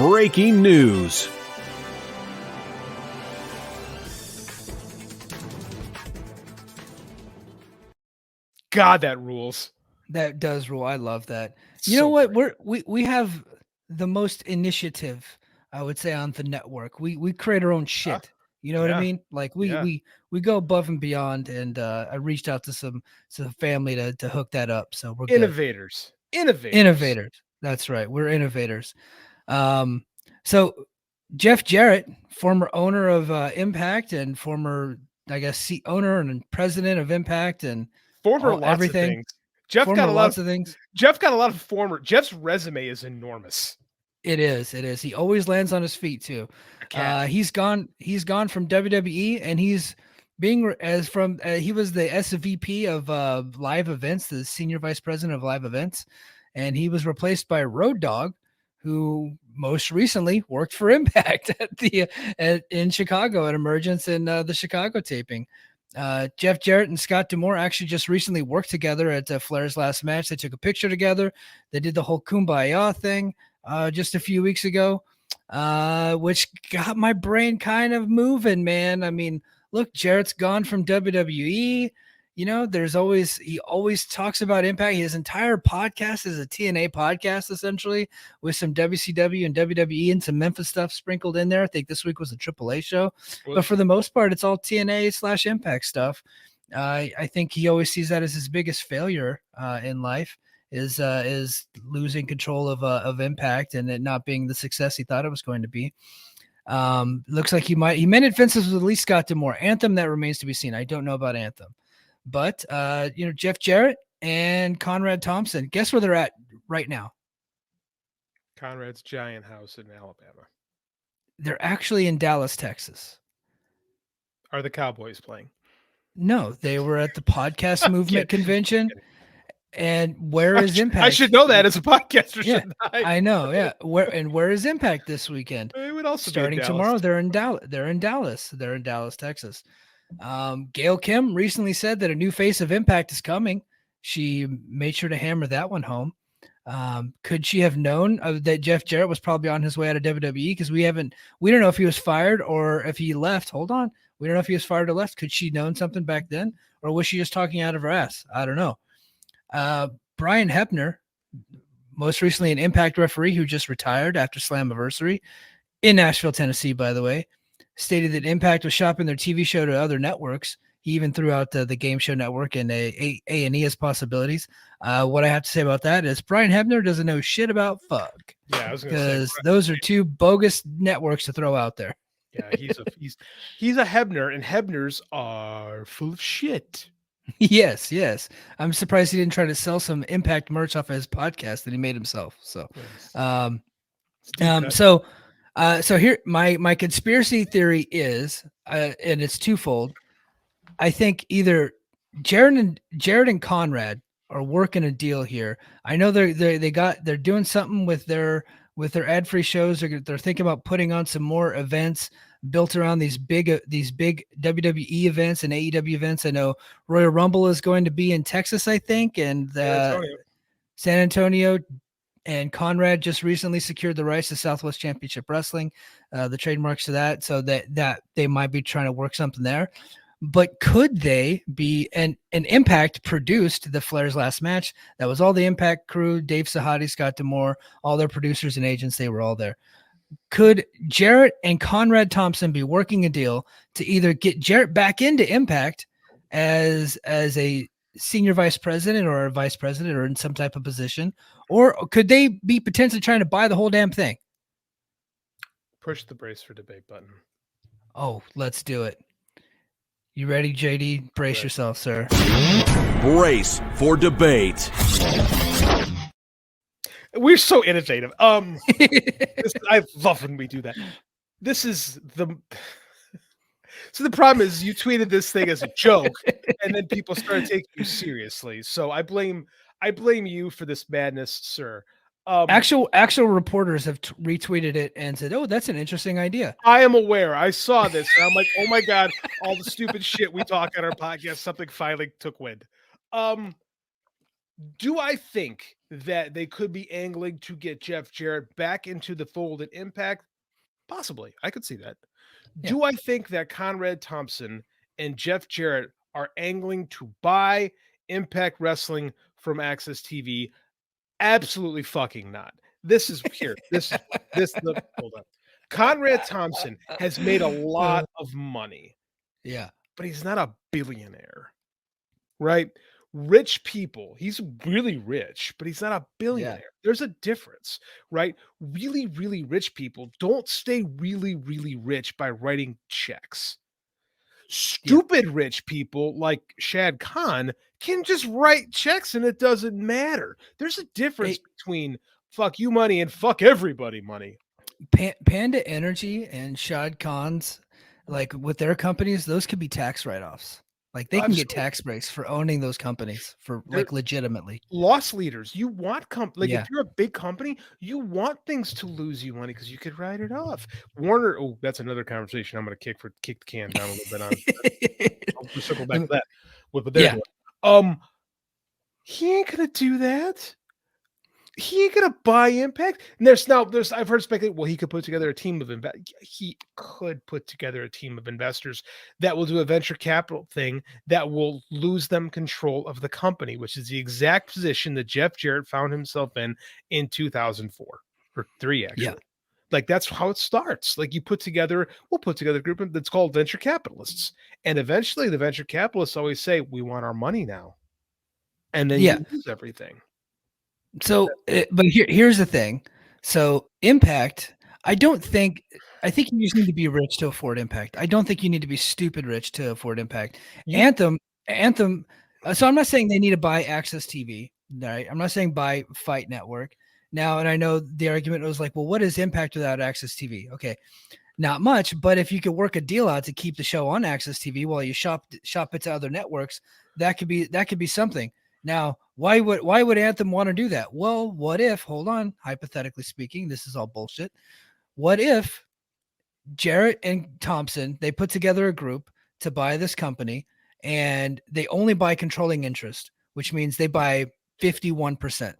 breaking news. God, that rules. That does rule. I love that. You know what? We have the most initiative, I would say, on the network. We create our own shit. You know what I mean? Like we go above and beyond, and I reached out to some family to hook that up. So we're innovators. Innovators. That's right. We're innovators. So Jeff Jarrett, former owner of Impact and former, I guess, owner and president of Impact and former lots everything. Of things. Jeff former got a lot lots of things. Jeff got a lot of former. Jeff's resume is enormous. It is. He always lands on his feet too. He's gone from WWE, and he's being he was the SVP of live events, the senior vice president of live events, and he was replaced by Road Dogg, who most recently worked for Impact in Chicago at Emergence and the Chicago taping. Jeff Jarrett and Scott D'Amore actually just recently worked together at Flair's last match. They took a picture together. They did the whole Kumbaya thing just a few weeks ago, which got my brain kind of moving, man. I mean, look, Jarrett's gone from WWE. You know, he always talks about Impact. His entire podcast is a TNA podcast, essentially, with some WCW and WWE and some Memphis stuff sprinkled in there. I think this week was a AAA show, but for the most part, it's all TNA/Impact stuff. I think he always sees that as his biggest failure in life is losing control of Impact and it not being the success he thought it was going to be. Looks like he mended fences with at least Scott D'Amore. Anthem, that remains to be seen. I don't know about Anthem. But, Jeff Jarrett and Conrad Thompson, guess where they're at right now? Conrad's giant house in Alabama. They're actually in Dallas, Texas. Are the Cowboys playing? No, they were at the Podcast Movement Convention. And where is Impact? I should know that as a podcaster, shouldn't I? I know, yeah. Where is Impact this weekend? It would also starting tomorrow. They're in Dallas. They're in Dallas, Texas. Gail Kim recently said that a new face of Impact is coming. She made sure to hammer that one home. Could she have known that Jeff Jarrett was probably on his way out of WWE? Because we don't know if he was fired or if he left. Hold on. We don't know if he was fired or left. Could she known something back then? Or was she just talking out of her ass? I don't know. Brian Hebner, most recently an Impact referee who just retired after Slammiversary in Nashville, Tennessee, by the way, stated that Impact was shopping their TV show to other networks. He even threw out the Game Show Network and A&E as possibilities. What I have to say about that is Brian Hebner doesn't know shit about fuck. Yeah, I was going to say. Because those are two bogus networks to throw out there. Yeah, he's a Hebner, and Hebners are full of shit. Yes. I'm surprised he didn't try to sell some Impact merch off of his podcast that he made himself. So, so here, my conspiracy theory is, and it's twofold. I think either Jarrett and Conrad are working a deal here. I know they're doing something with their ad-free shows. They're thinking about putting on some more events built around these big WWE events and AEW events. I know Royal Rumble is going to be in Texas, I think, and San Antonio. And Conrad just recently secured the rights to Southwest Championship Wrestling, the trademarks to that, so that they might be trying to work something there. But could they be an Impact produced the Flair's last match? That was all the Impact crew, Dave Sahadi, Scott D'Amore, all their producers and agents. They were all there. Could Jarrett and Conrad Thompson be working a deal to either get Jarrett back into Impact as a senior vice president or a vice president or in some type of position, or could they be potentially trying to buy the whole damn thing? Push the brace for debate button. Oh, let's do it. You ready, JD? Brace yourself, sir. Brace for debate. We're so innovative. I love when we do that. So the problem is you tweeted this thing as a joke, and then people started taking you seriously. So I blame you for this madness, sir. Actual reporters have retweeted it and said, "Oh, that's an interesting idea." I am aware. I saw this, and I'm like, "Oh my god! All the stupid shit we talk on our podcast, something finally took wind." Do I think that they could be angling to get Jeff Jarrett back into the fold at Impact? Possibly. I could see that. Yeah. Do I think that Conrad Thompson and Jeff Jarrett are angling to buy Impact Wrestling from Access TV? Absolutely fucking not. This is here. Hold on. Conrad Thompson has made a lot of money, Yeah. but he's not a billionaire, right? Rich people, he's really rich, but he's not a billionaire. There's a difference, right? Really, really rich people don't stay really, really rich by writing checks. Stupid rich people like Shad Khan can just write checks and it doesn't matter. There's a difference between fuck you money and fuck everybody money. Panda Energy and Shad Khan's, like with their companies, those could be tax write-offs. Like they can get tax breaks for owning those companies for like legitimately. Loss leaders, you want if Yeah. you're a big company, you want things to lose you money because you could write it off. Warner, oh, that's another conversation I'm going to kick the can down a little bit on. I'll circle back to that. What they're doing. He ain't gonna do that. He ain't gonna buy Impact. And I've heard speculate. Well, he could put together a team of he could put together a team of investors that will do a venture capital thing that will lose them control of the company, which is the exact position that Jeff Jarrett found himself in 2004 or 3 actually. Yeah. Like that's how it starts. Like we'll put together a group that's called venture capitalists, and eventually the venture capitalists always say, "We want our money now," and then you lose everything. So, but here's the thing. So, Impact, I think you just need to be rich to afford Impact. I don't think you need to be stupid rich to afford Impact. Anthem. So I'm not saying they need to buy Access TV. Right? I'm not saying buy Fight Network. Now, and I know the argument was like, well, what is Impact without Access TV? Okay, not much. But if you could work a deal out to keep the show on Access TV while you shop it to other networks, that could be something. Now, why would Anthem want to do that? Well, what if, hold on, hypothetically speaking, this is all bullshit. What if Jarrett and Thompson, they put together a group to buy this company and they only buy controlling interest, which means they buy 51%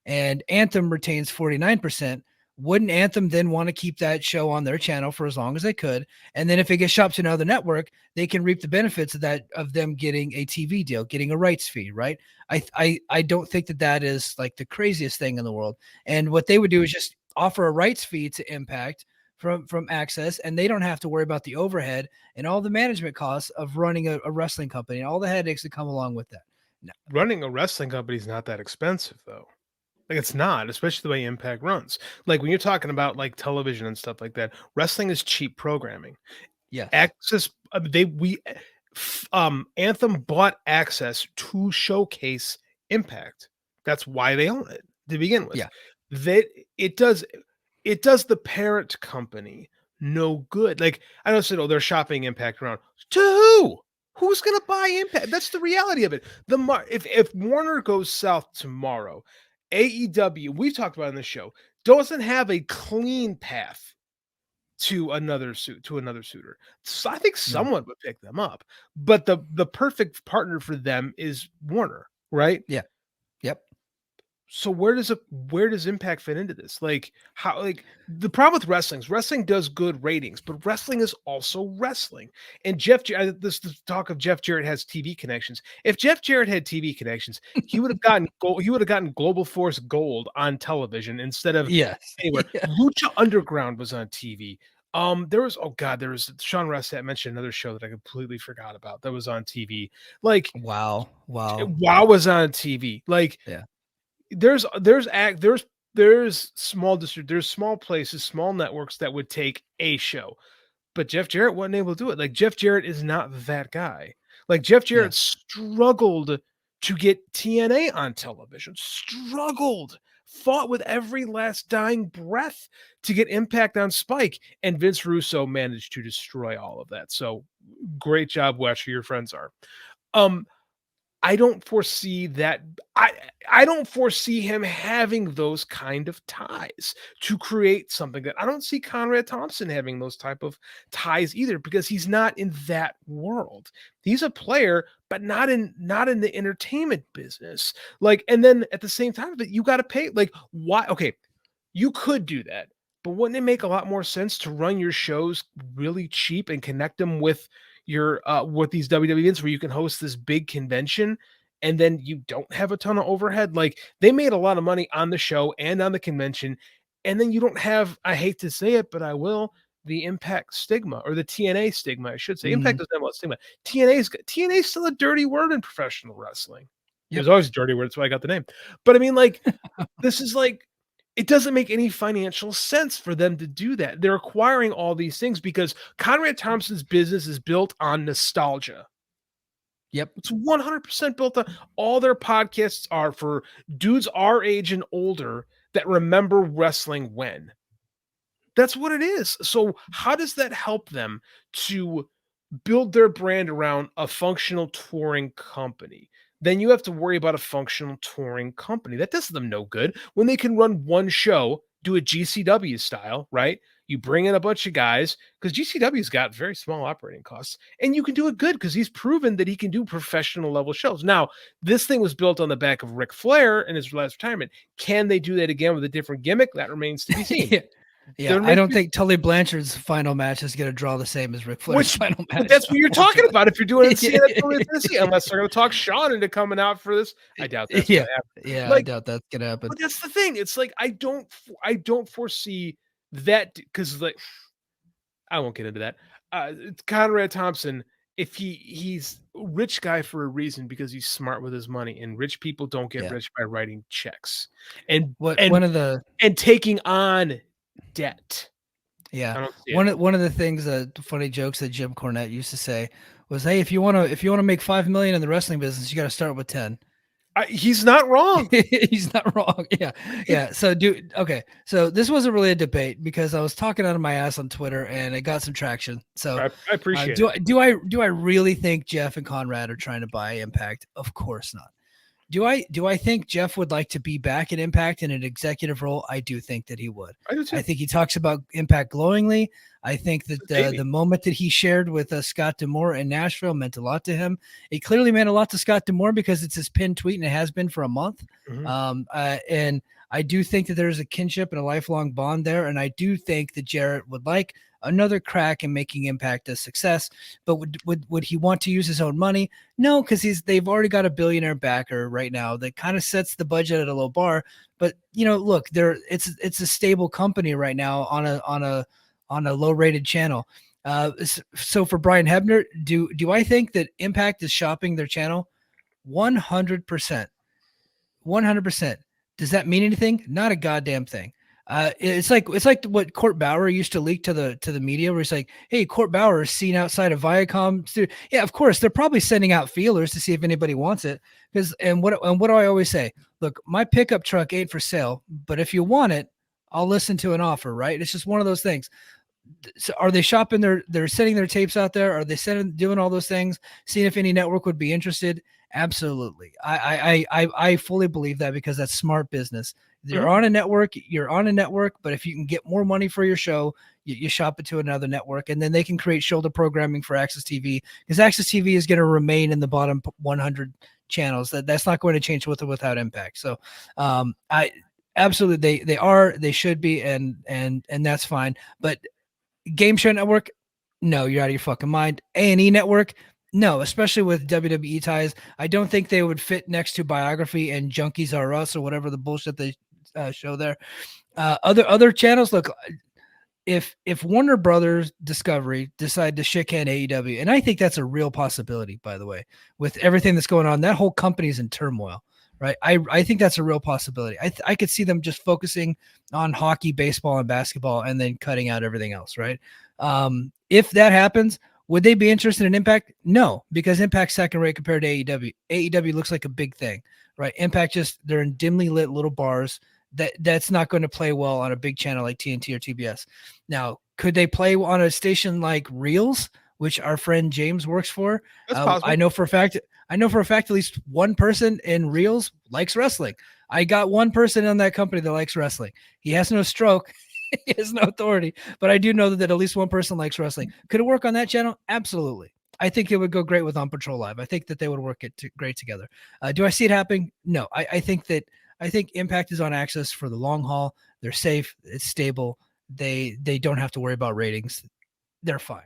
and Anthem retains 49%. Wouldn't Anthem then want to keep that show on their channel for as long as they could? And then if it gets shopped to another network, they can reap the benefits of them getting a TV deal, getting a rights fee, right? I don't think that is like the craziest thing in the world. And what they would do is just offer a rights fee to Impact from Access, and they don't have to worry about the overhead and all the management costs of running a wrestling company and all the headaches that come along with that. No. Running a wrestling company is not that expensive, though. Like it's not, especially the way Impact runs. Like when you're talking about like television and stuff like that, wrestling is cheap programming. Yeah, Access. Anthem bought Access to showcase Impact. That's why they own it to begin with. Yeah, it does the parent company no good. Like I don't say, oh, they're shopping Impact around to who? Who's going to buy Impact? That's the reality of it. If Warner goes south tomorrow, AEW, we've talked about in the show, doesn't have a clean path to another suitor. So I think someone would pick them up, but the perfect partner for them is Warner, right? Yeah. Yep. So where does Impact fit into this? Like how, like the problem with wrestling does good ratings, but wrestling is also wrestling. And this talk of Jeff Jarrett has TV connections. If Jeff Jarrett had TV connections, he would have gotten Global Force Gold on television instead of anywhere. Yeah. Lucha Underground was on TV. There was Sean Rossett mentioned another show that I completely forgot about that was on TV. Like Wow was on TV. Like there's small places, small networks that would take a show, but Jeff Jarrett wasn't able to do it. Like Jeff Jarrett is not that guy. Like Jeff Jarrett struggled to get TNA on television, fought with every last dying breath to get Impact on Spike, and Vince Russo managed to destroy all of that. So great job, Wes, who your friends are. I don't foresee that. I don't foresee him having those kind of ties to create something that I don't see Conrad Thompson having those type of ties either, because he's not in that world. He's a player, but not in the entertainment business. Like, and then at the same time, that you got to pay. Like, why? Okay, you could do that, but wouldn't it make a lot more sense to run your shows really cheap and connect them with your with these WWE events where you can host this big convention and then you don't have a ton of overhead? Like, they made a lot of money on the show and on the convention, and then you don't have, I hate to say it, but I will, the Impact stigma, or the TNA stigma, I should say. Impact doesn't have a lot of stigma. TNA is still a dirty word in professional wrestling. It was always a dirty word, that's why I got the name. But I mean, like, this is like, it doesn't make any financial sense for them to do that. They're acquiring all these things because Conrad Thompson's business is built on nostalgia. Yep. It's 100% built on, all their podcasts are for dudes our age and older that remember wrestling when. That's what it is. So how does that help them to build their brand around a functional touring company? Then you have to worry about a functional touring company. That does them no good when they can run one show, do a GCW style, right? You bring in a bunch of guys, because GCW's got very small operating costs, and you can do it good because he's proven that he can do professional level shows. Now, this thing was built on the back of Ric Flair in his last retirement. Can they do that again with a different gimmick? That remains to be seen. Yeah, I don't think Tully Blanchard's final match is going to draw the same as Ric Flair's final match. But that's what you're talking about if you're doing it in Tennessee, unless they're going to talk Sean into coming out for this. I doubt that's going to happen. Yeah, I doubt that's going to happen. But that's the thing. It's like, I don't foresee that, because, like, I won't get into that. Conrad Thompson, if he's a rich guy for a reason, because he's smart with his money, and rich people don't get rich by writing checks and taking on debt. Yeah, one of the things, funny jokes that Jim Cornette used to say was, "Hey, if you want to make $5 million in the wrestling business, you got to start with 10." He's not wrong. He's not wrong. Yeah. So So this wasn't really a debate because I was talking out of my ass on Twitter and it got some traction. So I appreciate it. Do I really think Jeff and Conrad are trying to buy Impact? Of course not. Do I think Jeff would like to be back at Impact in an executive role? I do think that he would. I do too. I think he talks about Impact glowingly. I think that the moment that he shared with Scott D'Amore in Nashville meant a lot to him. It clearly meant a lot to Scott D'Amore because it's his pinned tweet and it has been for a month. And I do think that there's a kinship and a lifelong bond there. And I do think that Jarrett would like another crack in making Impact a success, but would he want to use his own money? No, because they've already got a billionaire backer right now that kind of sets the budget at a low bar. But look, it's a stable company right now on a low rated channel. So for Brian Hebner, do I think that Impact is shopping their channel? 100%. 100%. Does that mean anything? Not a goddamn thing. It's like what Court Bauer used to leak to the media, where he's like, "Hey, Court Bauer is seen outside of Viacom studio." Yeah, of course, they're probably sending out feelers to see if anybody wants it. And what do I always say? Look, my pickup truck ain't for sale, but if you want it, I'll listen to an offer. Right? It's just one of those things. So are they shopping? They're sending their tapes out there. Are they doing all those things, seeing if any network would be interested? Absolutely. I fully believe that because that's smart business. You're on a network, but if you can get more money for your show, you shop it to another network, and then they can create shoulder programming for Access TV, because Access TV is going to remain in the bottom 100 channels. That's not going to change with or without Impact. So I absolutely, they should be, and that's fine. But Game Show Network, no, you're out of your fucking mind. A&E Network, no, especially with WWE ties. I don't think they would fit next to Biography and Junkies R Us or whatever the bullshit they show there. Other channels, look, if Warner Brothers Discovery decide to shit can AEW, and I think that's a real possibility, by the way, with everything that's going on, that whole company's in turmoil. Right. I think that's a real possibility. I could see them just focusing on hockey, baseball, and basketball, and then cutting out everything else. Right. If that happens, would they be interested in Impact? No, because Impact's second rate compared to AEW. AEW looks like a big thing. Right. Impact they're in dimly lit little bars. That's not going to play well on a big channel like TNT or TBS. Now, could they play on a station like Reels, which our friend James works for? That's possible. I know for a fact I know for a fact at least one person in Reels likes wrestling. I got one person in that company that likes wrestling. He has no stroke. He has no authority, but I do know that at least one person likes wrestling. Could it work on that channel? Absolutely. I think it would go great with On Patrol Live. I think that they would work great together. Do I see it happening? No. I think Impact is on Access for the long haul. They're safe. It's stable. They don't have to worry about ratings. They're fine.